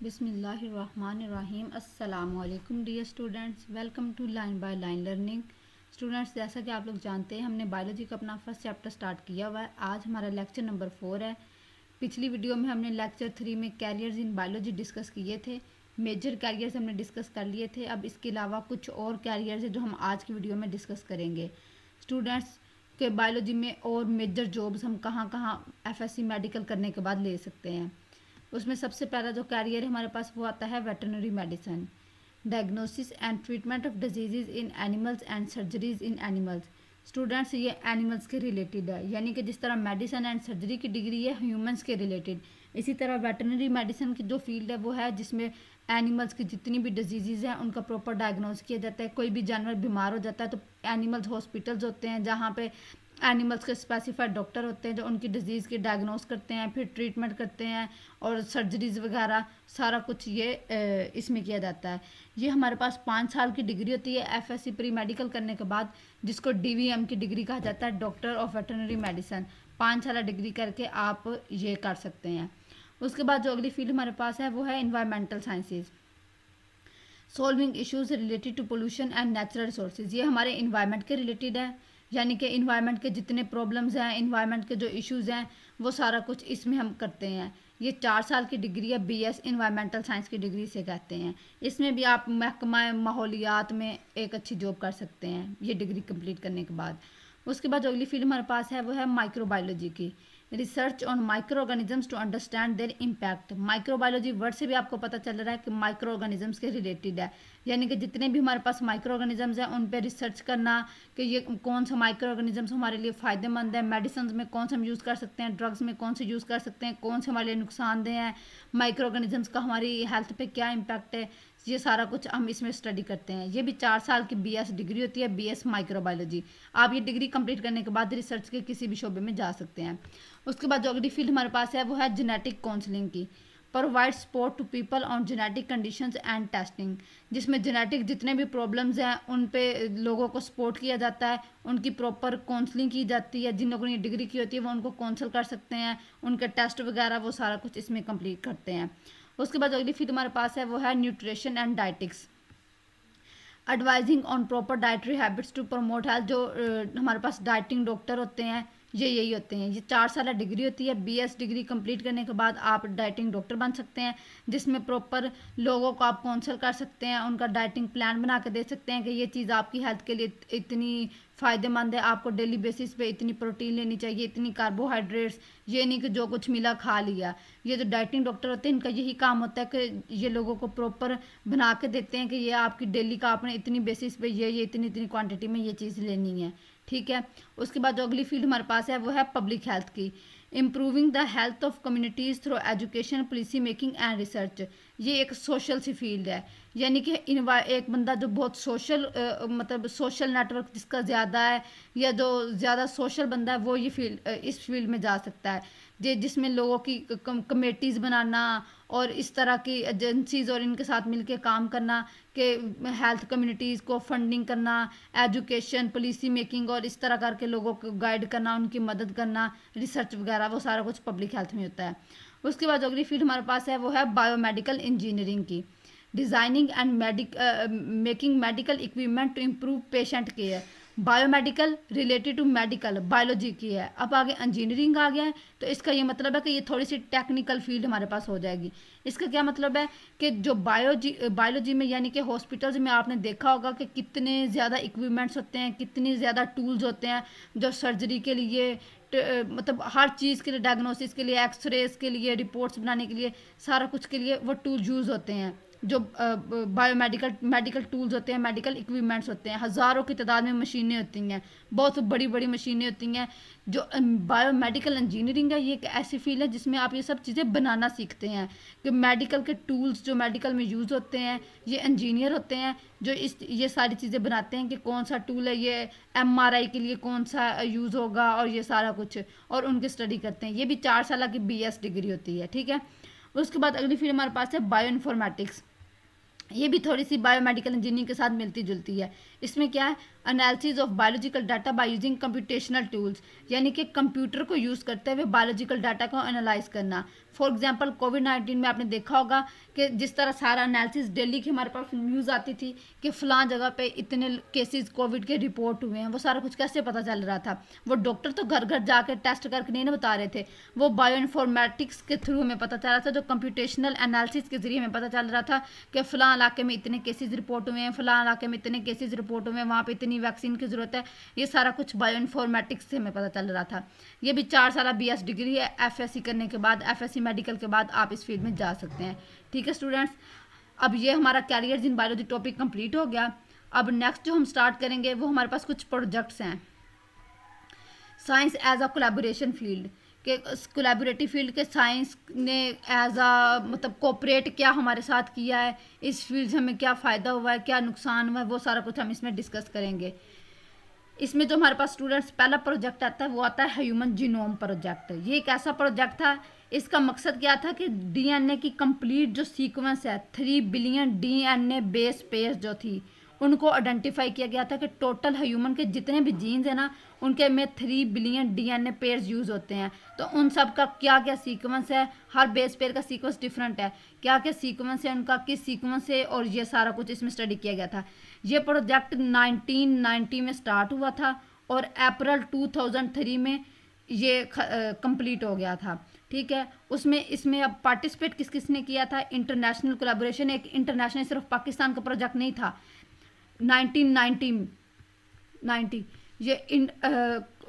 बिस्मिल्लाहिर्रहमानिर्रहीम। अस्सलामुअलैकुम dear students, welcome to line by line learning. Students, जैसा कि आप लोग जानते हैं हमने बायोलॉजी का अपना फर्स्ट चैप्टर स्टार्ट किया हुआ है। आज हमारा लेक्चर नंबर 4 है। पिछली वीडियो में हमने लेक्चर 3 में कैरियर्स इन बायोलॉजी डिस्कस किए थे। मेजर कैरियर्स हमने डिस्कस कर लिए थे। अब इसके अलावा कुछ और कैरियर्स है जो हम आज की वीडियो में डिस्कस करेंगे। स्टूडेंट्स के बायोलॉजी में और मेजर जॉब्स हम कहाँ कहाँ एफएससी मेडिकल करने के बाद ले सकते हैं। उसमें सबसे पहला जो कैरियर है हमारे पास वो आता है veterinary medicine, diagnosis and treatment of diseases in animals and surgeries in animals. Students, ये एनिमल्स के रिलेटेड है, यानी कि जिस तरह मेडिसिन एंड सर्जरी की डिग्री है ह्यूमंस के रिलेटेड, इसी तरह वेटरनरी मेडिसिन की जो फील्ड है वो है जिसमें एनिमल्स की जितनी भी डिजीज़ हैं उनका प्रॉपर डायग्नोस किया जाता है। कोई भी जानवर बीमार हो जाता है तो एनिमल्स हॉस्पिटल्स होते हैं जहाँ पे एनिमल्स के स्पेसिफाइड डॉक्टर होते हैं जो उनकी डिजीज़ की डायग्नोस करते हैं, फिर ट्रीटमेंट करते हैं और सर्जरीज वगैरह सारा कुछ ये इसमें किया जाता है। ये हमारे पास 5 साल की डिग्री होती है एफएससी प्री मेडिकल करने के बाद, जिसको डीवीएम की डिग्री कहा जाता है, डॉक्टर ऑफ वेटरनरी मेडिसिन। 5 साल डिग्री करके आप ये कर सकते हैं। उसके बाद जो अगली फील्ड हमारे पास है वो है environmental sciences, solving issues related to pollution and natural resources. ये हमारे इन्वायरमेंट के रिलेटेड है, यानी कि इन्वायरमेंट के जितने प्रॉब्लम्स हैं, इन्वायरमेंट के जो इश्यूज़ हैं वो सारा कुछ इसमें हम करते हैं। ये 4 साल की डिग्री है, बीएस इन्वायरमेंटल साइंस की डिग्री से कहते हैं। इसमें भी आप महकमा माहौलियात में एक अच्छी जॉब कर सकते हैं ये डिग्री कंप्लीट करने के बाद। उसके बाद जो अगली फील्ड हमारे पास है वो है माइक्रोबायोलॉजी की, research on microorganisms to understand their impact. Microbiology word से भी आपको पता चल रहा है कि माइक्रो ऑर्गेनिजम्स के रिलेटेड है, यानी कि जितने भी हमारे पास माइक्रो ऑर्गेनिजम्स हैं उन पे रिसर्च करना कि ये कौन सा माइक्रो ऑर्गेनिजम्स हमारे लिए फ़ायदेमंद है, मेडिसिन में कौन सा हम यूज़ कर सकते हैं, ड्रग्स में कौन से यूज़ कर सकते हैं, कौन से हमारे लिए नुकसानदेह हैं, माइक्रो ऑर्गेनिजम्स का हमारी हेल्थ पे क्या इम्पैक्ट है, ये सारा कुछ हम इसमें स्टडी करते हैं। ये भी 4 साल की बीएस डिग्री होती है, बीएस माइक्रोबायोलॉजी। आप ये डिग्री कंप्लीट करने के बाद रिसर्च के किसी भी शोबे में जा सकते हैं। उसके बाद जो अगली फील्ड हमारे पास है वो है जेनेटिक काउंसलिंग की, provide support to people on genetic conditions and testing, जिसमें जेनेटिक जितने भी प्रॉब्लम्स हैं उन पे लोगों को सपोर्ट किया जाता है, उनकी प्रॉपर काउंसलिंग की जाती है। जिन लोगों ने डिग्री की होती है वो उनको काउंसल कर सकते हैं, उनके टेस्ट वगैरह वो सारा कुछ इसमें कंप्लीट करते हैं। उसके बाद अगली फील्ड हमारे पास है वो है nutrition and dietetics, advising on proper dietary habits to promote health. जो हमारे पास डाइटिंग डॉक्टर होते हैं ये यही होते हैं। ये 4 साल डिग्री होती है, बीएस डिग्री कंप्लीट करने के बाद आप डाइटिंग डॉक्टर बन सकते हैं, जिसमें प्रॉपर लोगों को आप काउंसल कर सकते हैं, उनका डाइटिंग प्लान बना के दे सकते हैं कि ये चीज़ आपकी हेल्थ के लिए इतनी फ़ायदेमंद है, आपको डेली बेसिस पे इतनी प्रोटीन लेनी चाहिए, इतनी कार्बोहाइड्रेट्स, ये नहीं कि जो कुछ मिला खा लिया। ये जो डाइटिंग डॉक्टर होते हैं इनका यही काम होता है कि ये लोगों को प्रॉपर बना के देते हैं कि ये आपकी डेली का आपने इतनी बेसिस पे ये इतनी इतनी क्वांटिटी में ये चीज़ लेनी है, ठीक है। उसके बाद जो अगली फील्ड हमारे पास है वो है पब्लिक हेल्थ की, improving the health of communities through education, policy making and research. ये एक सोशल सी फील्ड है, यानी कि एक बंदा जो बहुत सोशल मतलब सोशल नेटवर्क जिसका ज़्यादा है या जो ज़्यादा सोशल बंदा है वो ये फील्ड इस फील्ड में जा सकता है, जिसमें लोगों की कमेटीज़ बनाना और इस तरह की एजेंसीज़ और इनके साथ मिलकर काम करना कि हेल्थ कम्युनिटीज़ को फंडिंग करना, एजुकेशन, पॉलिसी मेकिंग और इस तरह करके लोगों को गाइड करना, उनकी मदद करना, रिसर्च वगैरह, वो सारा कुछ पब्लिक हेल्थ में होता है। उसके बाद अगली फील्ड हमारे पास है वो है बायोमेडिकल इंजीनियरिंग की, designing and making medical equipment to improve patient care. Biomedical related to medical biology की है, अब आगे इंजीनियरिंग आ गया है तो इसका ये मतलब है कि ये थोड़ी सी टेक्निकल फील्ड हमारे पास हो जाएगी। इसका क्या मतलब है कि जो बायोलॉजी में यानी कि हॉस्पिटल्स में आपने देखा होगा कि कितने ज़्यादा इक्विपमेंट्स होते हैं, कितनी ज़्यादा टूल्स होते हैं जो सर्जरी के लिए मतलब हर चीज़ के लिए, डायग्नोसिस के लिए, एक्सरेज के लिए, रिपोर्ट्स बनाने के लिए, सारा कुछ के लिए वो टूल यूज़ होते हैं। जो मेडिकल टूल्स होते हैं, मेडिकल इक्विपमेंट्स होते हैं, हज़ारों की तादाद में मशीनें होती हैं, बहुत बड़ी बड़ी मशीनें होती हैं। जो बायोमेडिकल इंजीनियरिंग है ये एक ऐसी फील्ड है जिसमें आप ये सब चीज़ें बनाना सीखते हैं कि मेडिकल के टूल्स जो मेडिकल में यूज़ होते हैं, ये इंजीनियर होते हैं जो ये सारी चीज़ें बनाते हैं कि कौन सा टूल है ये एमआरआई के लिए कौन सा यूज़ होगा और ये सारा कुछ, और उनकी स्टडी करते हैं। ये भी 4 साल की बीएस डिग्री होती है, ठीक है। उसके बाद अगली फील्ड हमारे पास है बायो इन्फॉर्मेटिक्स, ये भी थोड़ी सी बायोमेडिकल इंजीनियरिंग के साथ मिलती जुलती है। इसमें क्या है, analysis of biological data by using computational tools, यानी कि कंप्यूटर को यूज़ करते हुए बायोलॉजिकल डाटा को एनालाइज करना। फॉर एग्जांपल कोविड-19 में आपने देखा होगा कि जिस तरह सारा एनालिसिस डेली की हमारे पास न्यूज़ आती थी कि फ़लाँ जगह पे इतने केसेस कोविड के रिपोर्ट हुए हैं, वो सारा कुछ कैसे पता चल रहा था? वो डॉक्टर तो घर घर जाकर टेस्ट करके नहीं ना बता रहे थे, वो बायो इन्फॉर्मेटिक्स के थ्रू हमें पता चल रहा था, जो कंप्यूटेशनल एनालिसिस के जरिए हमें पता चल रहा था कि फ़लाँ इलाके में इतने केसेस रिपोर्ट हुए हैं, फ़लाँ इलाके में इतने केसेस रिपोर्ट हुए हैं, वहाँ पर इतनी वैक्सीन की ज़रूरत है। ये सारा कुछ बायो इन्फॉर्मेटिक्स से हमें पता चल रहा था। ये भी 4 साल BS डिग्री है। FSC करने के बाद, FSC मेडिकल के बाद आप इस फील्ड में जा सकते हैं। ठीक है स्टूडेंट्स, अब ये हमारा carriers in biology topic complete हो गया। अब नेक्स्ट जो हम स्टार्ट करेंगे वो हमारे पास कुछ प्रोजेक्ट्स हैं। Science as a collaboration field के, कोलैबोरेटिव फील्ड के साइंस ने एज अ मतलब कोऑपरेट क्या हमारे साथ किया है, इस फील्ड से हमें क्या फ़ायदा हुआ है, क्या नुकसान हुआ है, वो सारा कुछ हम इसमें डिस्कस करेंगे। इसमें जो हमारे पास स्टूडेंट्स पहला प्रोजेक्ट आता है वो आता है ह्यूमन जीनोम प्रोजेक्ट। ये एक ऐसा प्रोजेक्ट था, इसका मकसद क्या था कि DNA की कंप्लीट जो सीक्वेंस है 3 बिलियन DNA बेस पेयर्स जो थी उनको आइडेंटिफाई किया गया था कि टोटल ह्यूमन के जितने भी जीन्स हैं ना उनके में 3 बिलियन DNA पेयर्स यूज़ होते हैं। तो उन सब का क्या क्या सीक्वेंस है, हर बेस पेयर का सीक्वेंस डिफरेंट है, क्या क्या सीक्वेंस है उनका, किस सीक्वेंस से, और ये सारा कुछ इसमें स्टडी किया गया था। ये प्रोजेक्ट 1990 में स्टार्ट हुआ था और अप्रैल 2003 में ये कंप्लीट हो गया था। ठीक है, उसमें इसमें अब पार्टिसिपेट किस किस ने किया था? इंटरनेशनल कोलैबोरेशन, एक इंटरनेशनल सिर्फ पाकिस्तान का प्रोजेक्ट नहीं था। 1990 ये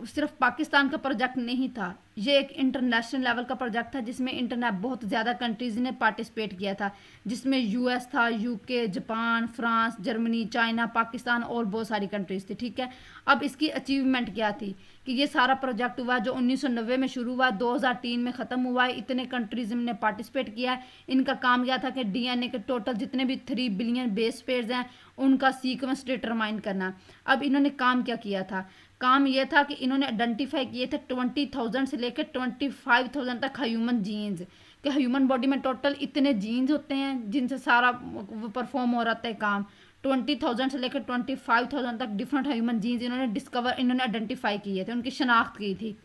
सिर्फ पाकिस्तान का प्रोजेक्ट नहीं था, ये एक इंटरनेशनल लेवल का प्रोजेक्ट था जिसमें इंटरनेट बहुत ज़्यादा कंट्रीज़ ने पार्टिसिपेट किया था, जिसमें US था, UK, Japan, France, Germany, China, Pakistan और बहुत सारी कंट्रीज़ थी। ठीक है, अब इसकी अचीवमेंट क्या थी कि ये सारा प्रोजेक्ट हुआ जो 1990 में शुरू हुआ, 2003 में ख़त्म हुआ है। इतने कंट्रीज़ ने पार्टिसिपेट किया है। इनका काम क्या था कि DNA के टोटल जितने भी 3 बिलियन बेस पेयर्स हैं उनका सीक्वेंस डिटरमाइन करना। अब इन्होंने काम क्या किया था? काम यह था कि इन्होंने आइडेंटिफाई किए थे 20,000 से लेकर 25,000 तक ह्यूमन जीन्स, कि ह्यूमन बॉडी में टोटल इतने जीन्स होते हैं जिनसे सारा परफॉर्म हो रहा है काम। 20,000 से लेकर 25,000 तक डिफरेंट ह्यूमन जीन्स इन्होंने आइडेंटिफाई किए थे, उनकी शनाख्त की थी।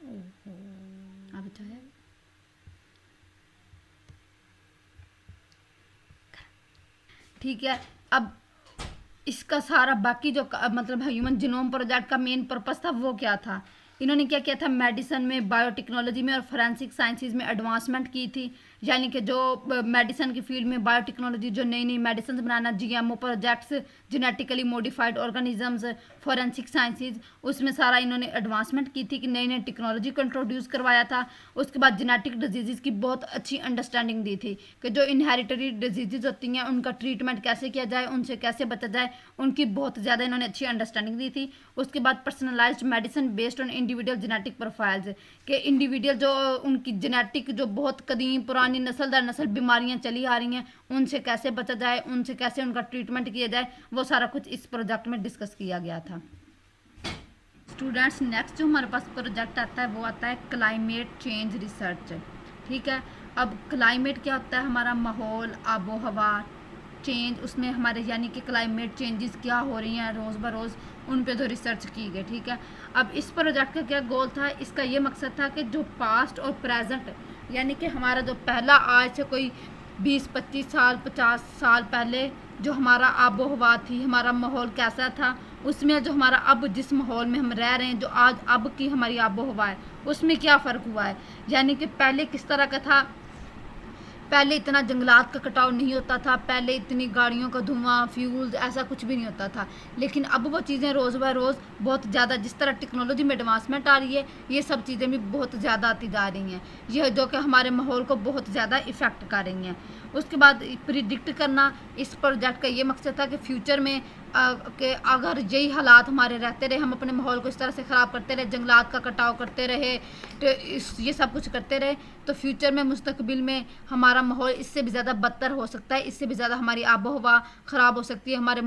ठीक है, अब इसका सारा बाकी जो मतलब ह्यूमन जीनोम प्रोजेक्ट का मेन पर्पस था वो क्या था? इन्होंने क्या किया था? मेडिसिन में, बायोटेक्नोलॉजी में और फोरेंसिक साइंसेज में एडवांसमेंट की थी, यानी कि जो मेडिसिन की फील्ड में बायोटेक्नोलॉजी, जो नई नई मेडिसिन बनाना, GMO projects, genetically modified organisms, forensic sciences, उसमें सारा इन्होंने एडवांसमेंट की थी कि नई नई टेक्नोलॉजी को इंट्रोड्यूस करवाया था। उसके बाद जेनेटिक डिजीज़ की बहुत अच्छी अंडरस्टैंडिंग दी थी कि जो इनहेरिटरी डिजीज़ होती हैं उनका ट्रीटमेंट कैसे किया जाए, उनसे कैसे बचा जाए, उनकी बहुत ज़्यादा इन्होंने अच्छी अंडरस्टैंडिंग दी थी। उसके बाद personalised medicine based on individual genetic profiles, के इंडिविजुअल जो उनकी जेनेटिक जो बहुत कदीम पुरानी नस्ल दर नस्ल बीमारियां चली आ रही हैं उनसे कैसे बचा जाए, उनसे कैसे उनका ट्रीटमेंट किया जाए, वो सारा कुछ इस प्रोजेक्ट में डिस्कस किया गया था। स्टूडेंट्स, नेक्स्ट जो हमारे पास प्रोजेक्ट आता है वो आता है क्लाइमेट चेंज रिसर्च। ठीक है, अब क्लाइमेट क्या होता है? हमारा माहौल, आबो हवा चेंज, उसमें हमारे यानी कि क्लाइमेट चेंजेस क्या हो रही हैं रोज़ बरोज़, उन पे तो रिसर्च की गई। ठीक है, अब इस प्रोजेक्ट का क्या गोल था? इसका ये मकसद था कि जो पास्ट और प्रेजेंट, यानी कि हमारा जो पहला आज से कोई 20-25 साल 50 साल पहले जो हमारा आबो हवा थी, हमारा माहौल कैसा था, उसमें जो हमारा अब जिस माहौल में हम रह रहे हैं, जो आज अब की हमारी आबो हवा है, उसमें क्या फ़र्क हुआ है। यानी कि पहले किस तरह का था? पहले इतना जंगलात का कटाव नहीं होता था, पहले इतनी गाड़ियों का धुआं, फ्यूल्स, ऐसा कुछ भी नहीं होता था। लेकिन अब वो चीज़ें रोज़ ब रोज़ बहुत ज़्यादा, जिस तरह टेक्नोलॉजी में एडवांसमेंट आ रही है, ये सब चीज़ें भी बहुत ज़्यादा आती जा रही हैं, ये जो कि हमारे माहौल को बहुत ज़्यादा इफ़ेक्ट कर रही हैं। उसके बाद प्रिडिक्ट करना, इस प्रोजेक्ट का ये मकसद था कि फ्यूचर में कि अगर यही हालात हमारे रहते रहे, हम अपने माहौल को इस तरह से ख़राब करते रहे, जंगलात का कटाव करते रहे, तो ये सब कुछ करते रहे, तो फ्यूचर में मुस्तकबिल में हमारा माहौल इससे भी ज़्यादा बदतर हो सकता है, इससे भी ज़्यादा हमारी आबो हवा ख़राब हो सकती है, हमारे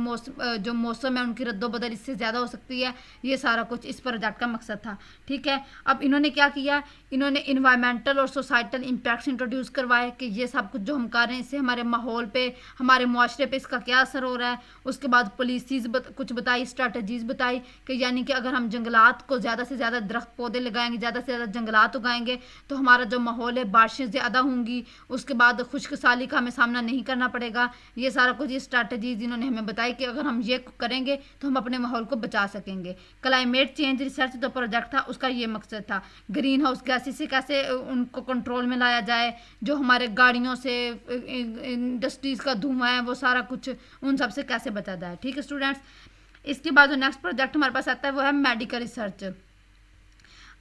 जो मौसम है उनकी रद्दोबदल इससे ज़्यादा हो सकती है। ये सारा कुछ इस प्रोजेक्ट का मकसद था। ठीक है, अब इन्होंने क्या किया? इन्होंने इन्वायरमेंटल और सोसाइटल इम्पैक्ट्स इंट्रोड्यूस करवाए कि ये सब कुछ जो हम कर रहे हैं इससे हमारे माहौल पे, हमारे मुआशरे पे इसका क्या असर हो रहा है। उसके बाद पॉलिसीज़ कुछ बताई, स्ट्रैटेजीज़ बताई कि यानी कि अगर हम जंगलात को ज़्यादा से ज़्यादा दरख्त पौधे लगाएंगे, ज़्यादा से ज़्यादा जंगलात उगाएंगे तो हमारा जो माहौल है बारिशें ज़्यादा होंगी, उसके बाद खुश्क साली का हमें सामना नहीं करना पड़ेगा। ये सारा कुछ ये स्ट्रैटेजीज़ इन्होंने हमें बताई कि अगर हम ये करेंगे तो हम अपने माहौल को बचा सकेंगे। क्लाइमेट चेंज रिसर्च जो प्रोजेक्ट था उसका ये मकसद था, ग्रीन हाउस गैसेस से कैसे उनको कंट्रोल में लाया जाए, जो हमारे गाड़ियों से इंडस्ट्रीज़ का धुआं है वो सारा कुछ उन सब से कैसे बचा जाए। ठीक है स्टूडेंट्स, इसके बाद जो नेक्स्ट प्रोजेक्ट हमारे पास आता है वो है मेडिकल रिसर्च।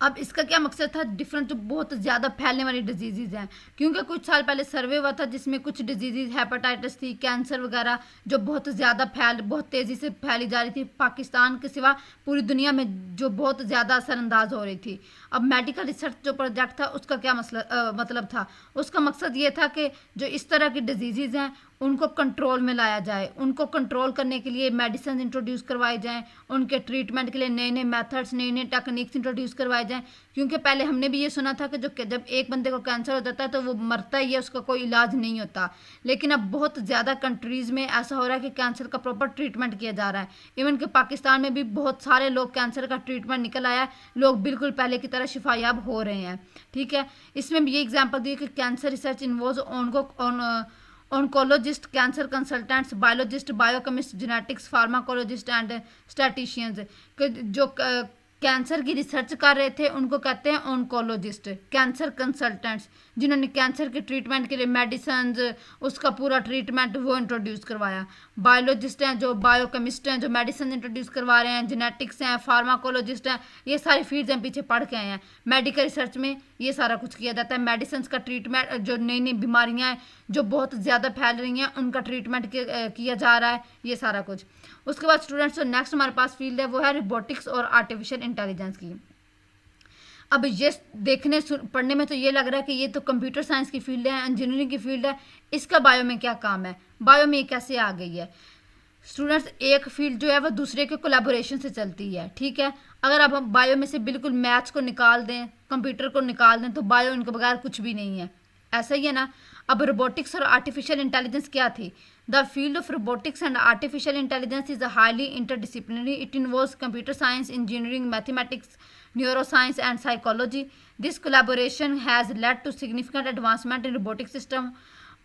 अब इसका क्या मकसद था, डिफरेंट जो बहुत ज़्यादा फैलने वाली डिजीज़ हैं, क्योंकि कुछ साल पहले सर्वे हुआ था जिसमें कुछ डिजीज़ हेपेटाइटिस थी, कैंसर वगैरह जो बहुत ज़्यादा बहुत तेज़ी से फैली जा रही थी, पाकिस्तान के सिवा पूरी दुनिया में जो बहुत ज़्यादा असरअंदाज हो रही थी। अब मेडिकल रिसर्च जो प्रोजेक्ट था उसका क्या मतलब था, उसका मकसद ये था कि जो इस तरह की डिजीज़ हैं उनको कंट्रोल में लाया जाए, उनको कंट्रोल करने के लिए मेडिसिन इंट्रोड्यूस करवाए जाएं, उनके ट्रीटमेंट के लिए नए नए मेथड्स, नए नए टेक्निक्स इंट्रोड्यूस करवाए जाएं। क्योंकि पहले हमने भी ये सुना था कि जब एक बंदे को कैंसर हो जाता है तो वो मरता ही है, उसका कोई इलाज नहीं होता। लेकिन अब बहुत ज़्यादा कंट्रीज़ में ऐसा हो रहा है कि कैंसर का प्रॉपर ट्रीटमेंट किया जा रहा है। इवन कि पाकिस्तान में भी बहुत सारे लोग कैंसर का ट्रीटमेंट निकल आया है, लोग बिल्कुल पहले की तरह शिफायाब हो रहे हैं। ठीक है, इसमें भी ये एग्जाम्पल दी कि cancer research involve oncologist, cancer consultants, biologist, biochemist, genetics, pharmacologist and statisticians. जो कैंसर की रिसर्च कर रहे थे उनको कहते हैं ऑनकोलॉजिस्ट। कैंसर कंसल्टेंट्स जिन्होंने कैंसर के ट्रीटमेंट के लिए मेडिसिन, उसका पूरा ट्रीटमेंट वो इंट्रोड्यूस करवाया। बायोलॉजिस्ट हैं जो बायोकेमिस्ट हैं जो मेडिसिन इंट्रोड्यूस करवा रहे हैं, जेनेटिक्स हैं, फार्माकोलॉजिस्ट हैं, ये सारी फील्ड्स हैं पीछे पढ़ के आए हैं। मेडिकल रिसर्च में ये सारा कुछ किया जाता है, मेडिसिन का ट्रीटमेंट, जो नई नई बीमारियाँ हैं जो बहुत ज़्यादा फैल रही हैं उनका ट्रीटमेंट किया जा रहा है, ये सारा कुछ। उसके बाद स्टूडेंट्स जो नेक्स्ट हमारे पास फील्ड है वो है रोबोटिक्स और आर्टिफिशियल इंटेलिजेंस की। अब ये देखने पढ़ने में तो ये लग रहा है कि ये तो कंप्यूटर साइंस की फील्ड है, इंजीनियरिंग की फील्ड है, इसका बायो में क्या काम है, बायो में कैसे आ गई है। स्टूडेंट्स एक फील्ड जो है वो दूसरे के कोलैबोरेशन से चलती है। ठीक है, अगर आप हम बायो में से बिल्कुल मैथ्स को निकाल दें, कंप्यूटर को निकाल दें तो बायो इनके बगैर कुछ भी नहीं है, ऐसा ही है ना। अब रोबोटिक्स और आर्टिफिशियल इंटेलिजेंस क्या थी। The field of robotics and artificial intelligence is a highly interdisciplinary, it involves computer science, engineering, mathematics, neuroscience and psychology. This collaboration has led to significant advancement in robotic system,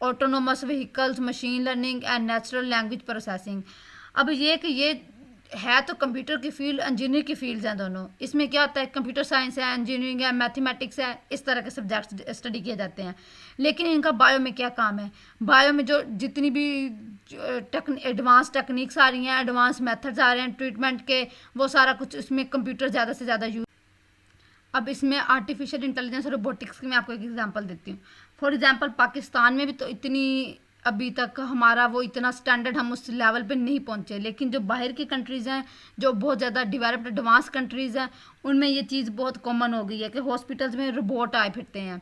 autonomous vehicles, machine learning and natural language processing. अब ये कि ये है तो computer की field, engineer की fields हैं दोनों। इसमें क्या होता है, कंप्यूटर साइंस है, इंजीनियरिंग है, मैथमेटिक्स है, इस तरह के सब्जेक्ट्स स्टडी किए जाते हैं। लेकिन इनका बायो में क्या काम है, बायो में जो जितनी भी एडवांस टेक्निक्स आ रही हैं, एडवांस मेथड्स आ रहे हैं ट्रीटमेंट के, वो सारा कुछ इसमें कंप्यूटर ज़्यादा से ज़्यादा यूज। अब इसमें आर्टिफिशियल इंटेलिजेंस और रोबोटिक्स की मैं आपको एक एग्जांपल देती हूँ। फॉर एग्जांपल पाकिस्तान में भी तो इतनी अभी तक हमारा वो इतना स्टैंडर्ड हम उस लेवल पे नहीं पहुँचे, लेकिन जो बाहर की कंट्रीज़ हैं, जो बहुत ज़्यादा डेवलप्ड एडवांस कंट्रीज़ हैं, उनमें ये चीज़ बहुत कॉमन हो गई है कि हॉस्पिटल्स में रोबोट आए फिरते हैं।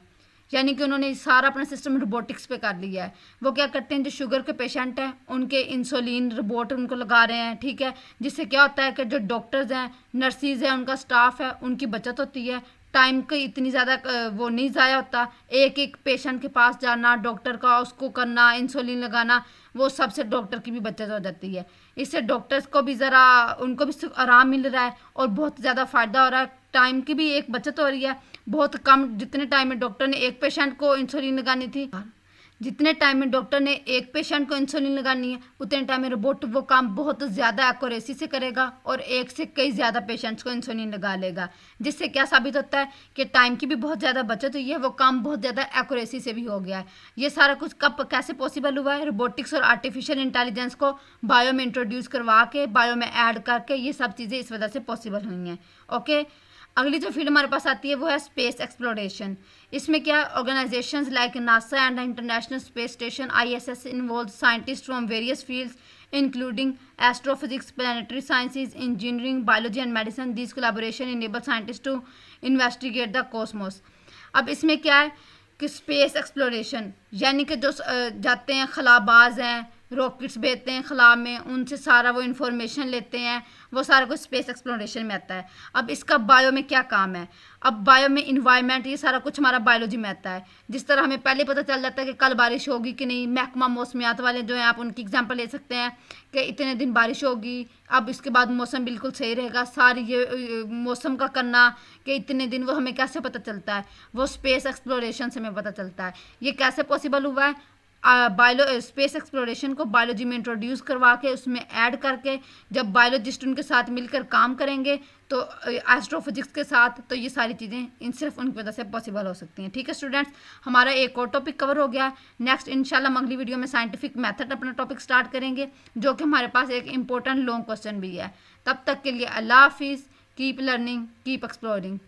यानी कि उन्होंने सारा अपना सिस्टम रोबोटिक्स पे कर लिया है। वो क्या करते हैं, जो शुगर के पेशेंट हैं उनके इंसुलिन रोबोट उनको लगा रहे हैं। ठीक है, जिससे क्या होता है कि जो डॉक्टर्स हैं, नर्सिस हैं, उनका स्टाफ है, उनकी बचत होती है, टाइम की इतनी ज़्यादा वो नहीं ज़ाया होता। एक एक पेशेंट के पास जाना, डॉक्टर का उसको करना, इंसुलिन लगाना, वो सबसे डॉक्टर की भी बचत हो जाती है। इससे डॉक्टर्स को भी ज़रा उनको भी आराम मिल रहा है और बहुत ज़्यादा फ़ायदा हो रहा है, टाइम की भी एक बचत हो रही है। बहुत कम जितने टाइम में डॉक्टर ने एक पेशेंट को इंसुलिन लगानी थी, जितने टाइम में डॉक्टर ने एक पेशेंट को इंसुलिन लगानी है, उतने टाइम में रोबोट वो काम बहुत ज़्यादा एक्यूरेसी से करेगा और एक से कई ज़्यादा पेशेंट्स को इंसुलिन लगा लेगा। जिससे क्या साबित होता है कि टाइम की भी बहुत ज़्यादा बचत हुई है, वो काम बहुत ज़्यादा एक्यूरेसी से भी हो गया है। ये सारा कुछ कब कैसे पॉसिबल हुआ है, रोबोटिक्स और आर्टिफिशियल इंटेलिजेंस को बायो में इंट्रोड्यूस करवा के, बायो में ऐड करके, ये सब चीज़ें इस वजह से पॉसिबल हुई हैं। ओके, अगली जो फील्ड हमारे पास आती है वो है स्पेस एक्सप्लोरेशन। इसमें क्या, organisations like NASA and international space station ISS involve scientist from various fields including astrophysics, planetary sciences, engineering, biology and medicine. This collaboration enable scientist to investigate the cosmos. अब इसमें क्या है कि space exploration यानी कि जो जाते हैं खलाबाज हैं, रॉकेट्स भेजते हैं खला में, उनसे सारा वो इन्फॉर्मेशन लेते हैं, वो सारा कुछ स्पेस एक्सप्लोरेशन में आता है। अब इसका बायो में क्या काम है? अब बायो में इन्वायरमेंट, ये सारा कुछ हमारा बायोलॉजी में आता है। जिस तरह हमें पहले पता चल जाता है कि कल बारिश होगी कि नहीं, महकमा मौसमियात वाले जो हैं आप उनकी एग्जांपल ले सकते हैं कि इतने दिन बारिश होगी, अब इसके बाद मौसम बिल्कुल सही रहेगा। सारी ये मौसम का करना कि इतने दिन, वो हमें कैसे पता चलता है? वो स्पेस एक्सप्लोरेशन से हमें पता चलता है। ये कैसे पॉसिबल हुआ है? स्पेस एक्सप्लोरेशन को बायोलॉजी में इंट्रोड्यूस करवा के उसमें ऐड करके जब बायोलॉजिस्ट उनके साथ मिलकर काम करेंगे तो एस्ट्रोफिजिक्स के साथ, तो ये सारी चीज़ें इन सिर्फ उनकी वजह से पॉसिबल हो सकती हैं। ठीक है स्टूडेंट्स, हमारा एक और टॉपिक कवर हो गया। नेक्स्ट इंशाल्लाह हम अगली वीडियो में साइंटिफिक मेथड अपना टॉपिक स्टार्ट करेंगे, जो कि हमारे पास एक इंपॉर्टेंट लॉन्ग क्वेश्चन भी है। तब तक के लिए अल्लाह हाफिज़, कीप लर्निंग, कीप एक्सप्लोरिंग।